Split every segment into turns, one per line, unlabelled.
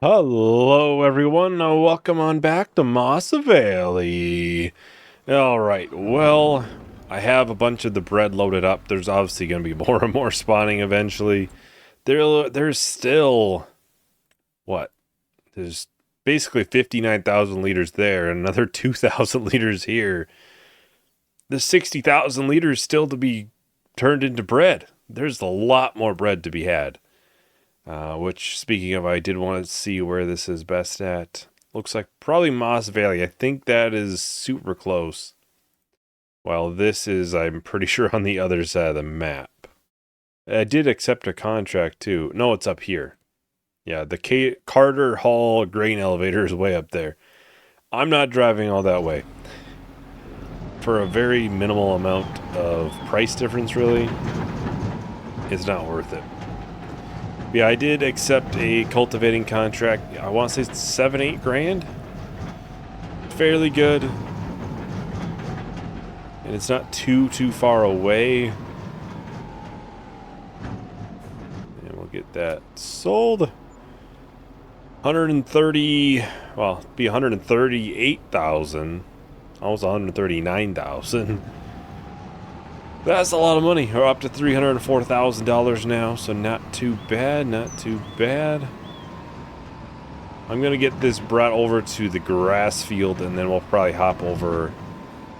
Hello, everyone. Welcome on back to Moss Valley. All right. Well, I have a bunch of the bread loaded up. There's obviously going to be more and more spawning eventually. There's still what? There's basically 59,000 liters there, and another 2,000 liters here. There's 60,000 liters still to be turned into bread. There's a lot more bread to be had. Which, speaking of, I did want to see where this is best at. Looks like probably Moss Valley. I think that is super close. While this is, I'm pretty sure, on the other side of the map. I did accept a contract, too. No, it's up here. Yeah, the Carter Hall grain elevator is way up there. I'm not driving all that way. For a very minimal amount of price difference, really, it's not worth it. Yeah, I did accept a cultivating contract. I want to say it's 7-8 grand. Fairly good. And it's not too far away. And we'll get that sold. 130, well, it'd be 138,000. Almost 139,000. That's a lot of money. We're up to $304,000 now, so not too bad, not too bad. I'm going to get this brought over to the grass field, and then we'll probably hop over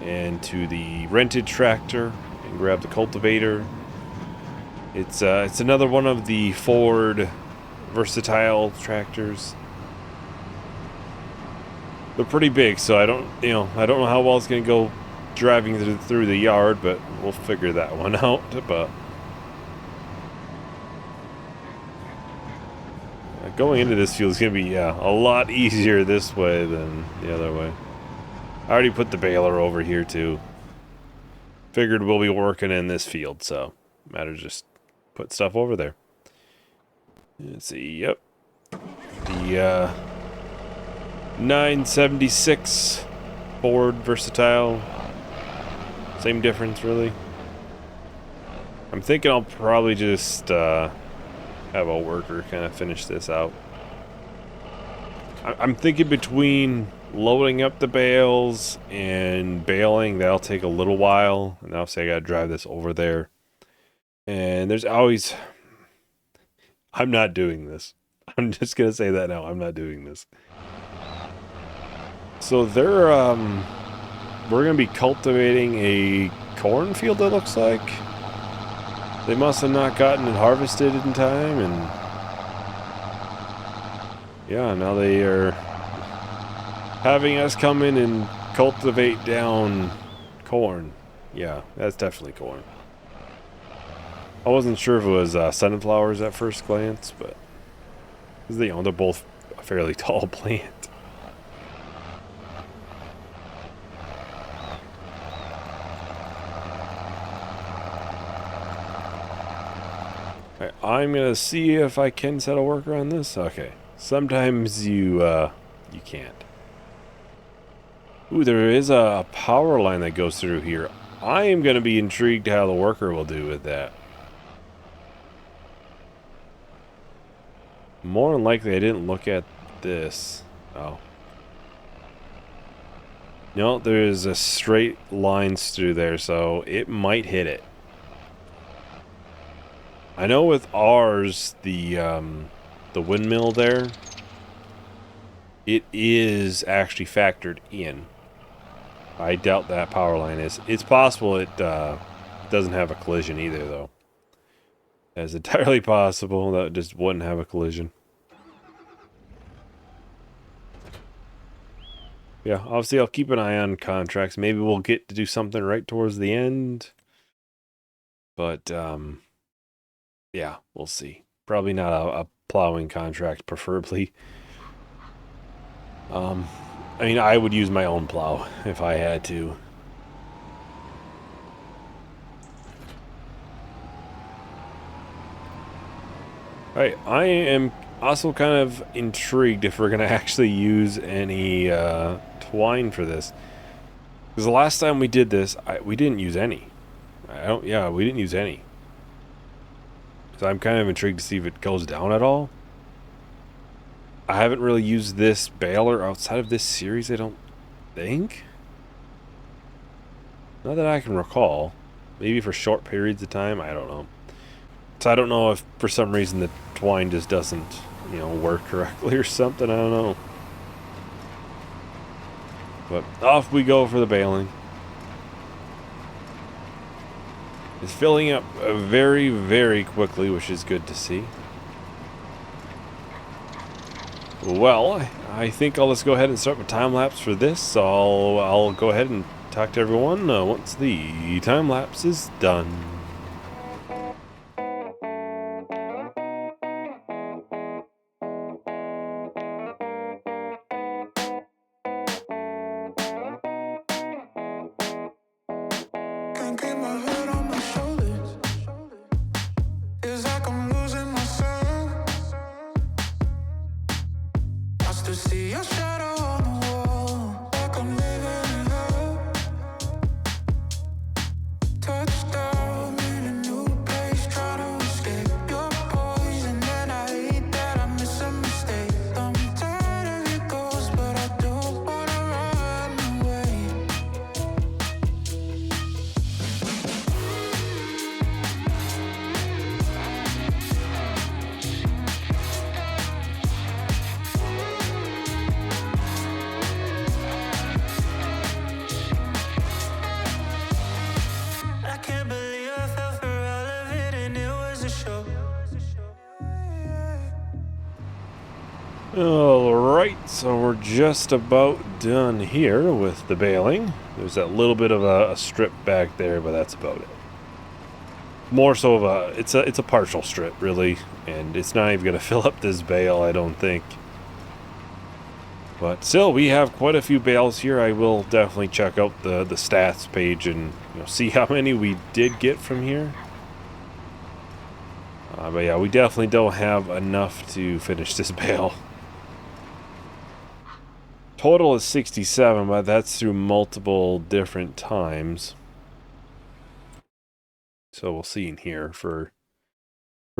into the rented tractor and grab the cultivator. It's another one of the Ford versatile tractors. They're pretty big, so I don't know how well it's going to go driving through the yard, but we'll figure that one out. But going into this field is going to be a lot easier this way than the other way. I already put the baler over here too. Figured we'll be working in this field, so matter just put stuff over there. Let's see. Yep, the 976 Ford versatile. Same difference, really. I'm thinking I'll probably just have a worker kind of finish this out. I'm thinking between loading up the bales and baling, that'll take a little while. And I'll say I gotta drive this over there. And there's always... I'm not doing this. I'm just gonna say that now. I'm not doing this. So they're, we're going to be cultivating a cornfield, it looks like. They must have not gotten it harvested in time, and yeah, now they are having us come in and cultivate down corn. Yeah, that's definitely corn. I wasn't sure if it was sunflowers at first glance, but they're both a fairly tall plant. I'm gonna see if I can set a worker on this. Okay. Sometimes you can't. Ooh, there is a power line that goes through here. I am gonna be intrigued how the worker will do with that. More than likely, I didn't look at this. Oh. No, there's a straight lines through there, so it might hit it. I know with ours, the windmill there, it is actually factored in. I doubt that power line is. It's possible it doesn't have a collision either, though. It's entirely possible that it just wouldn't have a collision. Yeah, obviously I'll keep an eye on contracts. Maybe we'll get to do something right towards the end. But, yeah, we'll see. Probably not a plowing contract, preferably. I mean, I would use my own plow if I had to. Alright, I am also kind of intrigued if we're going to actually use any twine for this. Because the last time we did this, we didn't use any. We didn't use any. So I'm kind of intrigued to see if it goes down at all. I haven't really used this baler outside of this series, I don't think. Not that I can recall. Maybe for short periods of time, I don't know. So I don't know if for some reason the twine just doesn't, work correctly or something, I don't know. But off we go for the baling. It's filling up very, very quickly, which is good to see. Well, I think I'll just go ahead and start my time lapse for this. So I'll go ahead and talk to everyone once the time lapse is done.
Can't keep my head on my shoulders. Feels like I'm losing myself. I still see your shadow on the wall, like I'm living in hell. Touchdown in a new place, trying to escape your poison, and I hate that I miss a mistake. I'm tired of your ghosts, but I don't wanna run away. I can't believe I fell for all of it, and it was a show.
Alright, so we're just about done here with the baling. There's that little bit of a strip back there, but that's about it. More so of a, it's a partial strip, really, and it's not even going to fill up this bale, I don't think. But still, we have quite a few bales here. I will definitely check out the stats page and see how many we did get from here. But yeah, we definitely don't have enough to finish this bale. Total is 67, but that's through multiple different times. So we'll see in here for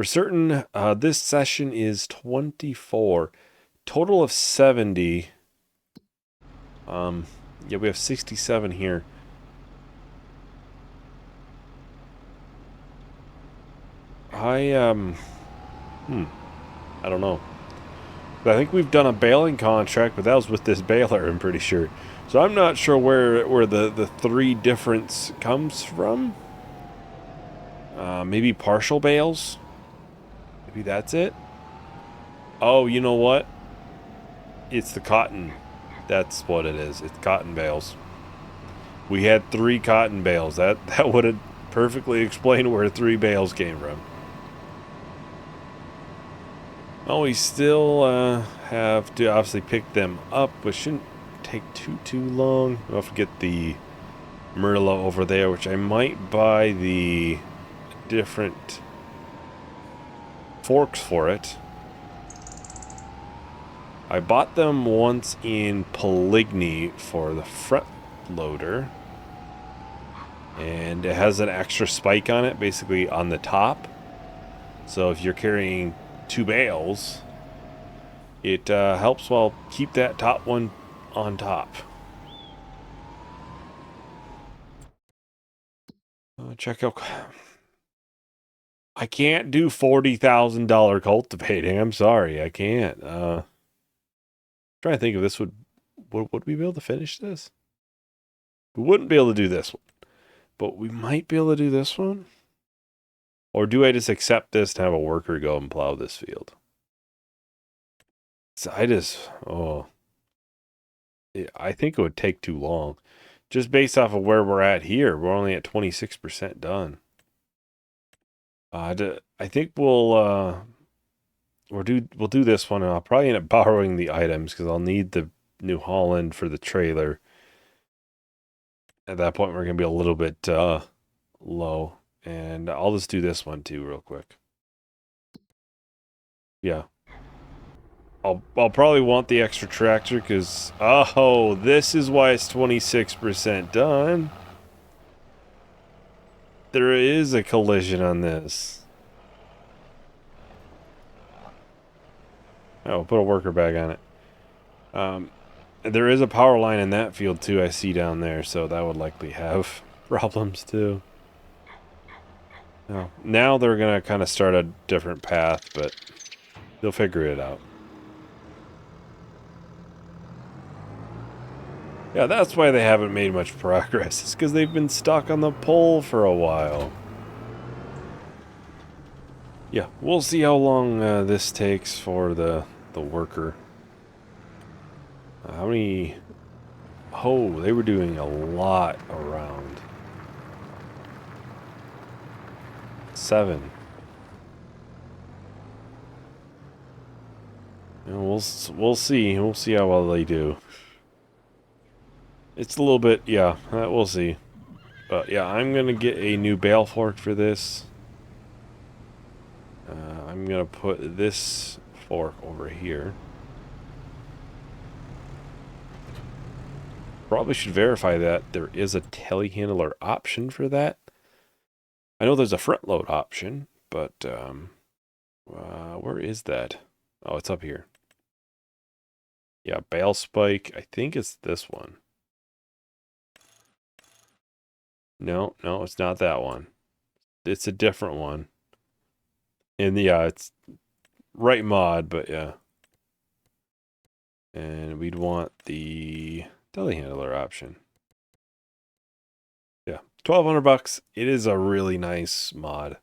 certain. This session is 24. Total of 70. Yeah, we have 67 here. I don't know. I think we've done a baling contract, but that was with this baler, I'm pretty sure. So I'm not sure where the 3 difference comes from. Maybe partial bales? Maybe that's it? Oh, you know what? It's the cotton. That's what it is. It's cotton bales. We had 3 cotton bales. That would have perfectly explained where 3 bales came from. Oh, we still have to obviously pick them up, which shouldn't take too long. I'll have to get the Merlot over there, which I might buy the different forks for it. I bought them once in Poligny for the front loader, and it has an extra spike on it, basically on the top. So if you're carrying 2 bales, it helps keep that top one on top. Check out. I can't do $40,000 cultivating. I'm sorry, I can't. Trying to think if this would we be able to finish this? We wouldn't be able to do this one, but we might be able to do this one. Or do I just accept this and have a worker go and plow this field? So I think it would take too long. Just based off of where we're at here, we're only at 26% done. I think we'll do this one, and I'll probably end up borrowing the items because I'll need the New Holland for the trailer. At that point, we're gonna be a little bit low, and I'll just do this one too, real quick. Yeah. I'll probably want the extra tractor because, oh, this is why it's 26% done. There is a collision on this. Oh, we'll put a worker bag on it. There is a power line in that field too, I see down there, so that would likely have problems too. Now they're gonna kind of start a different path, but they'll figure it out. Yeah, that's why they haven't made much progress. It's because they've been stuck on the pole for a while. Yeah, we'll see how long this takes for the worker. How many... Oh, they were doing a lot around. 7. And we'll see. We'll see how well they do. It's a little bit, yeah, we'll see. But yeah, I'm gonna get a new bale fork for this. I'm gonna put this fork over here. Probably should verify that there is a telehandler option for that. I know there's a front load option, but where is that? Oh, it's up here. Yeah, bale spike. I think it's this one. No, it's not that one. It's a different one. And yeah, it's right mod, but yeah. And we'd want the telehandler option. Yeah, $1,200. It is a really nice mod.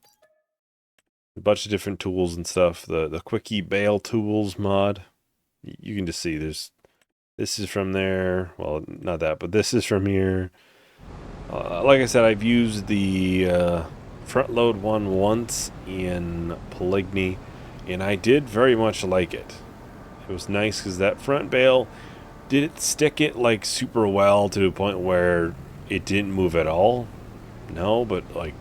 A bunch of different tools and stuff. The quickie bale tools mod. You can just see this is from there. Well, not that, but this is from here. Like I said, I've used the front load one once in Poligny, and I did very much like it. It was nice because that front bale did stick it like super well to the point where it didn't move at all. No, but like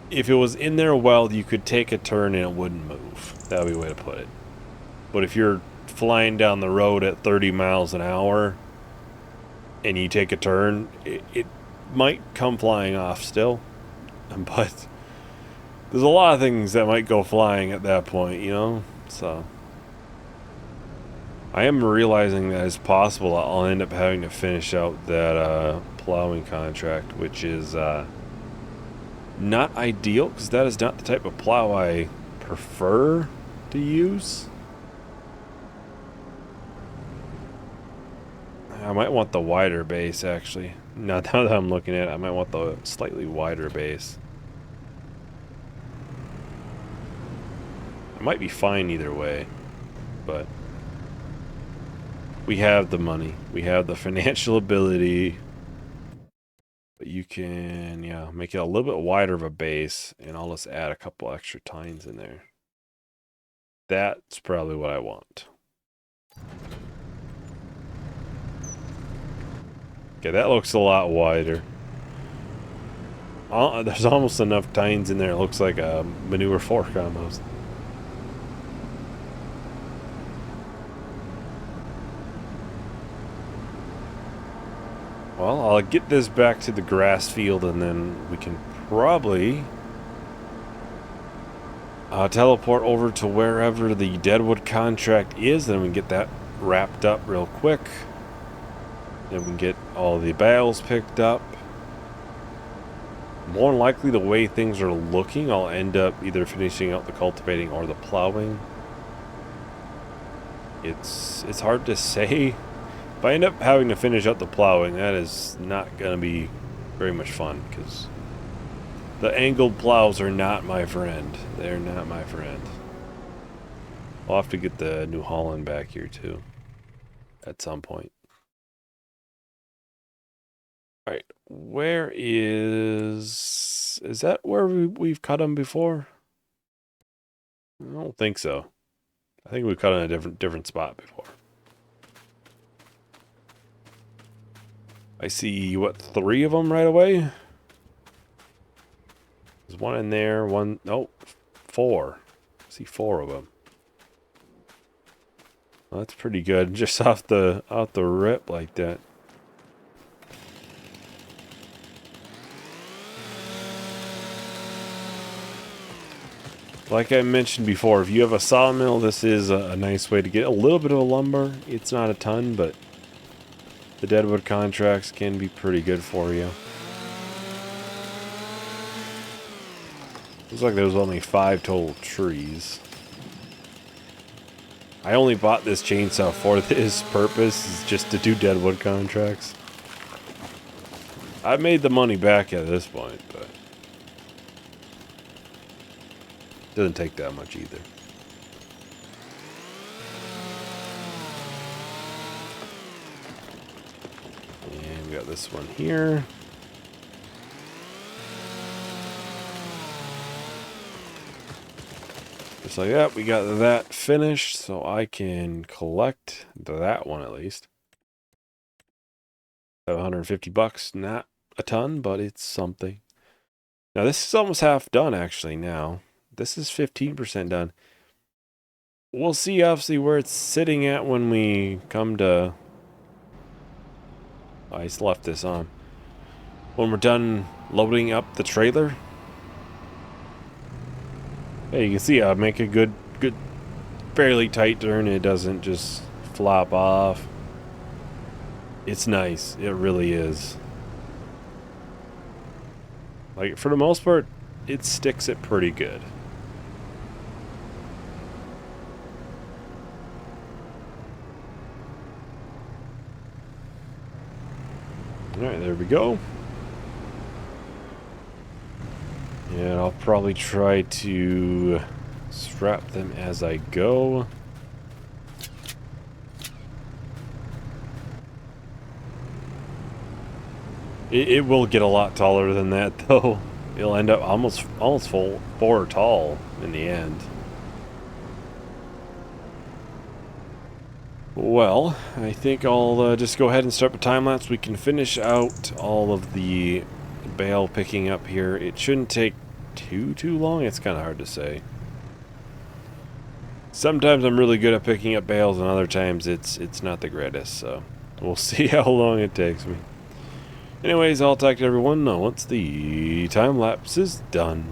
if it was in there well, you could take a turn and it wouldn't move. That would be a way to put it. But if you're flying down the road at 30 miles an hour and you take a turn, it might come flying off still. But there's a lot of things that might go flying at that point, you know? So I am realizing that it's possible I'll end up having to finish out that plowing contract, which is not ideal because that is not the type of plow I prefer to use. I might want the wider base, actually. Now that I'm looking at it, I might want the slightly wider base. It might be fine either way, but we have the money. We have the financial ability. But you can, yeah, make it a little bit wider of a base, and I'll just add a couple extra tines in there. That's probably what I want. Okay, that looks a lot wider. There's almost enough tines in there. It looks like a manure fork almost. Well, I'll get this back to the grass field and then we can probably teleport over to wherever the Deadwood contract is, and we can get that wrapped up real quick. Then we can get all the bales picked up. More than likely, the way things are looking, I'll end up either finishing out the cultivating or the plowing. It's hard to say. If I end up having to finish out the plowing, that is not going to be very much fun, because the angled plows are not my friend. They're not my friend. I'll have to get the New Holland back here too at some point. Alright, where is that where we've cut them before? I don't think so. I think we've cut in a different spot before. I see, what, 3 of them right away? There's one in there, one, nope, 4. I see 4 of them. Well, that's pretty good, just off the rip like that. Like I mentioned before, if you have a sawmill, this is a nice way to get a little bit of a lumber. It's not a ton, but the deadwood contracts can be pretty good for you. Looks like there was only 5 total trees. I only bought this chainsaw for this purpose, is just to do deadwood contracts. I've made the money back at this point, but it doesn't take that much either. And we got this one here. Just like that, we got that finished, so I can collect that one at least. 750 bucks, not a ton, but it's something. Now this is almost half done actually now. This is 15% done. We'll see obviously where it's sitting at when we come to... I just left this on. When we're done loading up the trailer. Hey, you can see I make a good, fairly tight turn. It doesn't just flop off. It's nice. It really is. Like, for the most part, it sticks it pretty good. Alright, there we go. And I'll probably try to strap them as I go. It will get a lot taller than that, though. It'll end up almost full 4 tall in the end. Well, I think I'll just go ahead and start the time lapse. We can finish out all of the bale picking up here. It shouldn't take too long. It's kind of hard to say. Sometimes I'm really good at picking up bales, and other times it's not the greatest. So we'll see how long it takes me. Anyways, I'll talk to everyone once the time lapse is done.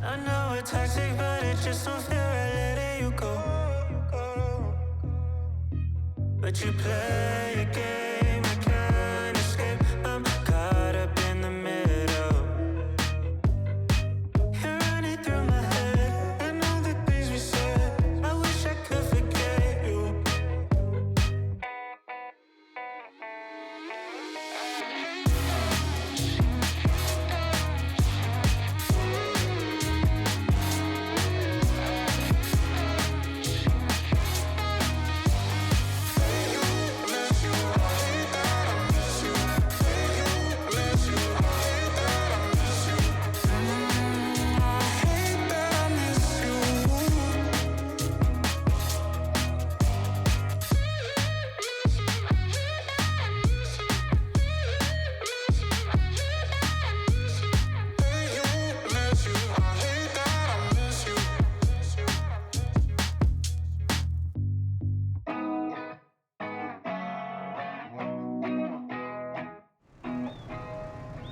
I know it's toxic, but it just don't feel right letting you go. But you play a game, I can't escape. I'm caught up in the middle. You're running through my head, and all the things we said. I wish I could forget you.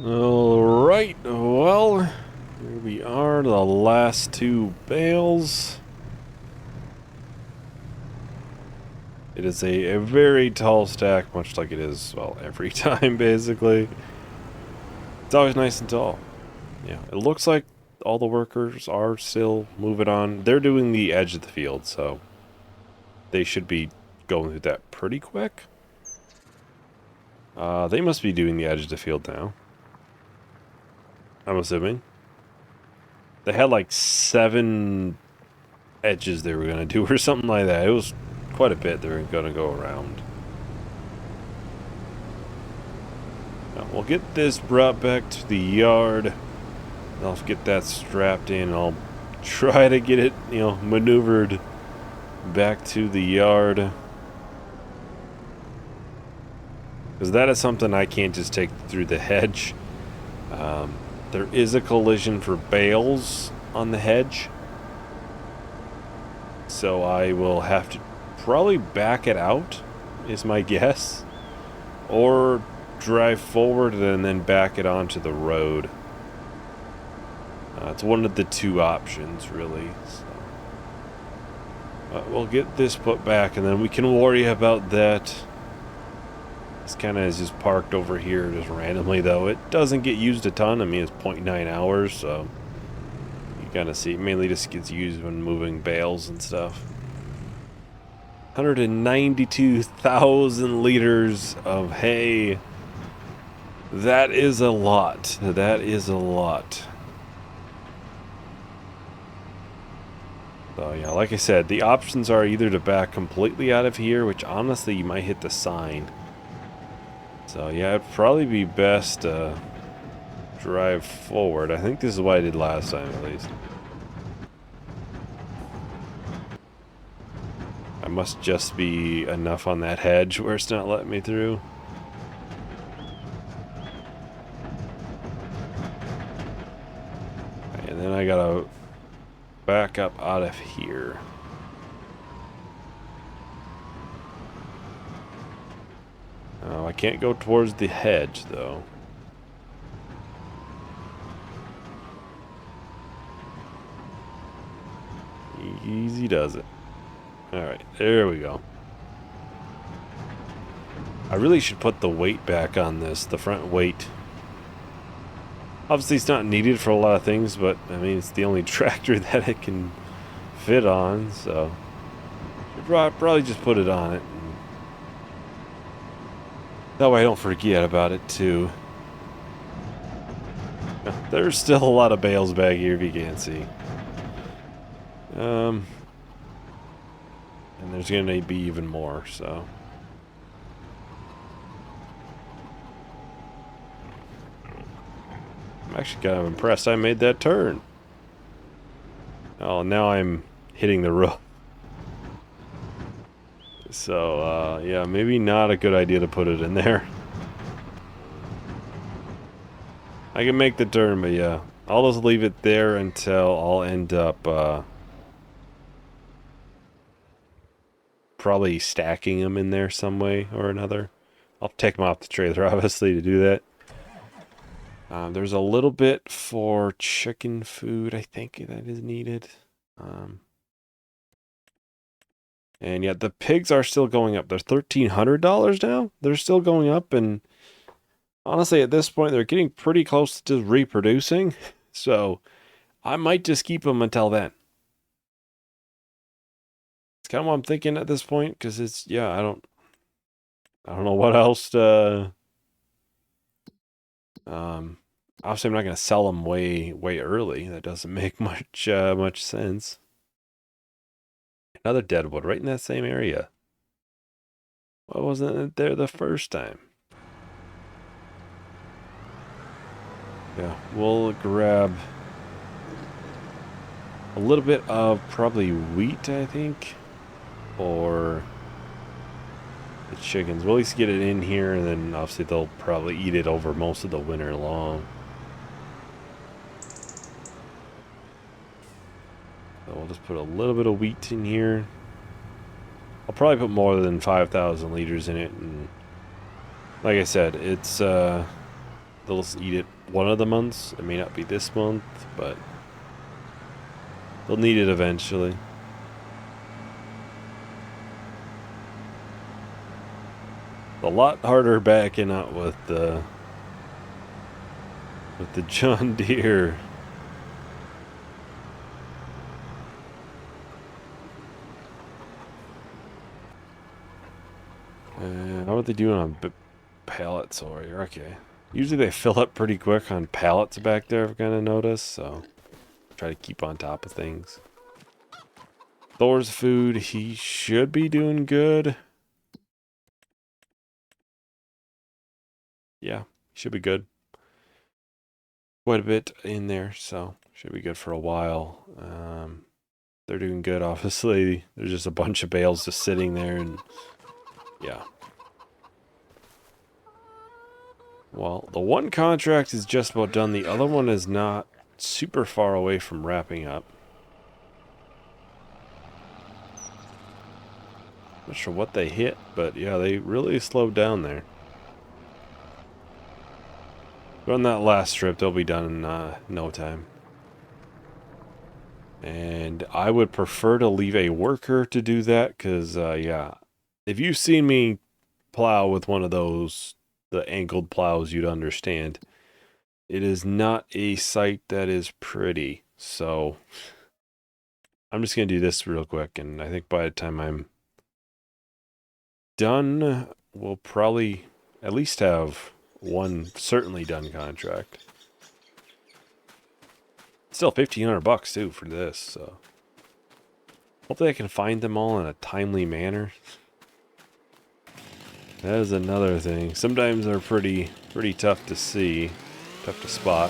Alright, well, here we are, the last 2 bales. It is a very tall stack, much like it is, well, every time, basically. It's always nice and tall. Yeah, it looks like all the workers are still moving on. They're doing the edge of the field, so they should be going through that pretty quick. They must be doing the edge of the field now, I'm assuming. They had like 7 edges they were going to do or something like that. It was quite a bit they were going to go around. Now, we'll get this brought back to the yard. I'll get that strapped in. I'll try to get it, maneuvered back to the yard. Because that is something I can't just take through the hedge. There is a collision for bales on the hedge. So I will have to probably back it out, is my guess. Or drive forward and then back it onto the road. It's one of the two options, really. So. We'll get this put back, and then we can worry about that. This kind of is just parked over here just randomly, though. It doesn't get used a ton. I mean, it's 0.9 hours, so you kind of see it mainly just gets used when moving bales and stuff. 192,000 liters of hay. That is a lot. That is a lot. So yeah, like I said, the options are either to back completely out of here, which honestly you might hit the sign. So yeah, it'd probably be best to drive forward. I think this is what I did last time, at least. I must just be enough on that hedge where it's not letting me through. And then I gotta back up out of here. Oh, I can't go towards the hedge, though. Easy does it. Alright, there we go. I really should put the weight back on this, the front weight. Obviously, it's not needed for a lot of things, but, I mean, it's the only tractor that it can fit on, so... probably just put it on it. That way I don't forget about it, too. There's still a lot of bales back here, if you can't see. And there's gonna be even more, so... I'm actually kind of impressed I made that turn. Oh, now I'm hitting the roof. So, yeah, maybe not a good idea to put it in there. I can make the turn, but yeah. I'll just leave it there until I'll end up, probably stacking them in there some way or another. I'll take them off the trailer, obviously, to do that. There's a little bit for chicken food, I think, that is needed. And yeah, the pigs are still going up. They're $1,300 now. They're still going up, and honestly, at this point, they're getting pretty close to just reproducing. So I might just keep them until then. It's kind of what I'm thinking at this point, because it's, yeah, I don't know what else to... obviously, I'm not going to sell them way early. That doesn't make much sense. Another deadwood right in that same area. Why wasn't it there the first time? Yeah, we'll grab a little bit of probably wheat, I think, or the chickens. We'll at least get it in here, and then obviously they'll probably eat it over most of the winter long. So we'll just put a little bit of wheat in here. I'll probably put more than 5,000 liters in it, and like I said, it's they'll just eat it one of the months. It may not be this month, but they'll need it eventually. A lot harder backing out with the John Deere. How are they doing on pallets over here? Okay. Usually they fill up pretty quick on pallets back there, I've kind of noticed, so try to keep on top of things. Thor's food, he should be doing good. Yeah, should be good. Quite a bit in there, so should be good for a while. They're doing good, obviously. There's just a bunch of bales just sitting there, and yeah. Well, the one contract is just about done. The other one is not super far away from wrapping up. Not sure what they hit, but yeah, they really slowed down there. But on that last trip, they'll be done in no time. And I would prefer to leave a worker to do that because, yeah, if you've seen me plow with one of those, the angled plows, you'd understand. It is not a sight that is pretty. So I'm just going to do this real quick. And I think by the time I'm done, we'll probably at least have one certainly done contract. Still $1,500 too for this, so hopefully I can find them all in a timely manner. That is another thing. Sometimes they're pretty tough to see, tough to spot.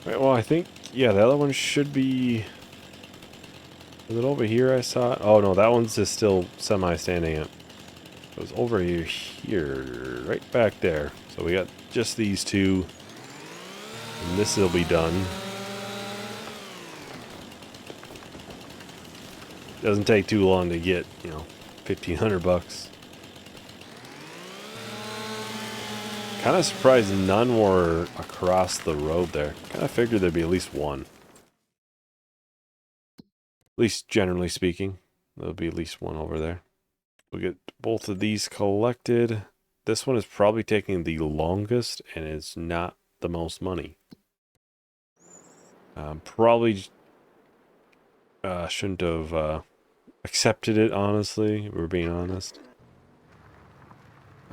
Right, well, I think, yeah, the other one should be... Is it over here I saw it? Oh, no, that one's just still semi-standing up. It was over here, right back there. So we got just these two, and this will be done. Doesn't take too long to get, you know, $1,500. Kind of surprised none were across the road there. Kind of figured there'd be at least one. At least generally speaking, there'll be at least one over there. We'll get both of these collected. This one is probably taking the longest and it's not the most money. Probably shouldn't have accepted it, honestly, if we're being honest.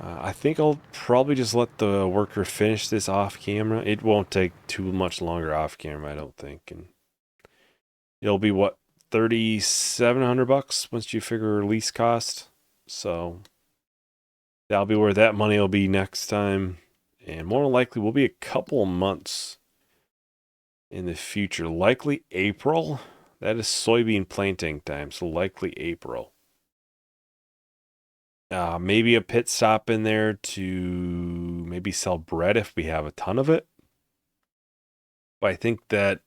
I think I'll probably just let the worker finish this off camera. It won't take too much longer off camera, I don't think. And it'll be what, $3,700 once you figure lease cost. So that'll be where that money will be next time. And more likely will be a couple months in the future. Likely April. That is soybean planting time, so likely April. Maybe a pit stop in there to maybe sell bread if we have a ton of it. But I think that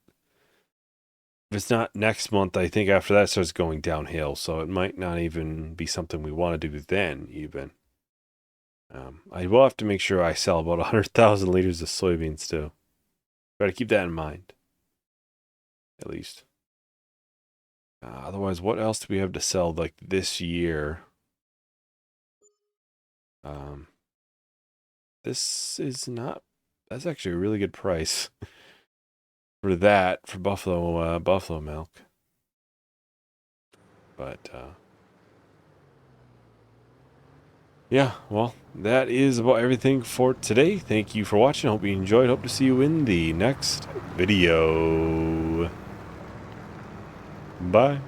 if it's not next month, I think after that starts going downhill. So it might not even be something we want to do then, even. I will have to make sure I sell about 100,000 liters of soybeans too. Try to keep that in mind. At least. Otherwise, what else do we have to sell like this year? This is not... That's actually a really good price for that, for buffalo milk. But, yeah, well, that is about everything for today. Thank you for watching. Hope you enjoyed. Hope to see you in the next video. Bye.